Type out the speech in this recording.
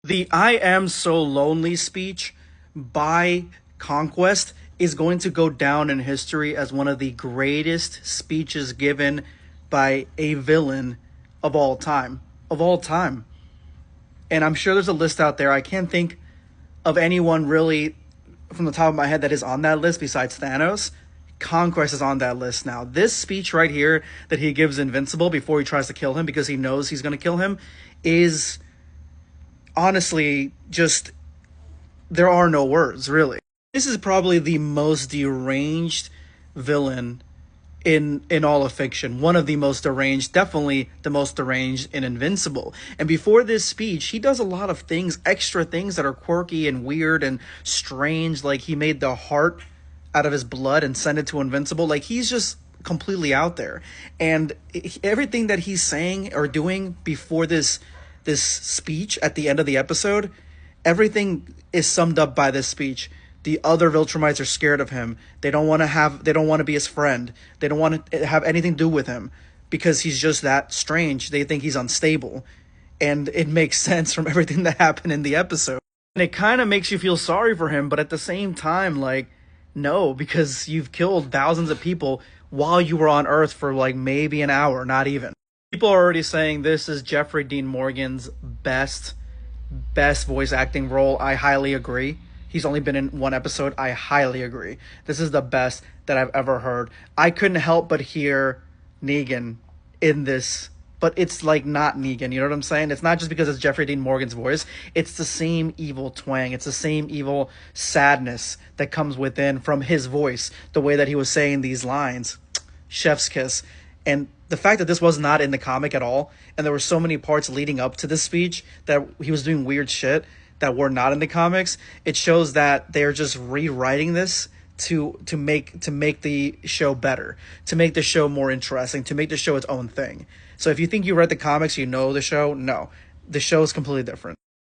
The "I am so lonely" speech by Conquest is going to go down in history as one of the greatest speeches given by a villain of all time. Of all time. And I'm sure there's a list out there. I can't think of anyone really from the top of my head that is on that list besides Thanos. Conquest is on that list now. This speech right here that he gives Invincible before he tries to kill him because he knows he's going to kill him is honestly just, there are no words, really. This is probably the most deranged villain in all of fiction. One of the most deranged, definitely the most deranged in Invincible. And before this speech, he does a lot of things, extra things that are quirky and weird and strange. Like he made the heart out of his blood and sent it to Invincible. Like he's just completely out there. And everything that he's saying or doing before this speech at the end of the episode, everything is summed up by this speech. The other Viltrumites are scared of him. They don't want to be his friend. They don't want to have anything to do with him because he's just that strange. They think he's unstable. And it makes sense from everything that happened in the episode. And it kind of makes you feel sorry for him, but at the same time, like, no, because you've killed thousands of people while you were on Earth for like maybe an hour, not even. People are already saying this is Jeffrey Dean Morgan's best voice acting role. I highly agree. He's only been in one episode. I highly agree. This is the best that I've ever heard. I couldn't help but hear Negan in this, but it's like not Negan. You know what I'm saying? It's not just because it's Jeffrey Dean Morgan's voice. It's the same evil twang. It's the same evil sadness that comes within from his voice, the way that he was saying these lines. Chef's kiss. And the fact that this was not in the comic at all, and there were so many parts leading up to this speech that he was doing weird shit that were not in the comics, it shows that they're just rewriting this to make the show better, to make the show more interesting, to make the show its own thing. So if you think you read the comics, you know the show, no. The show is completely different.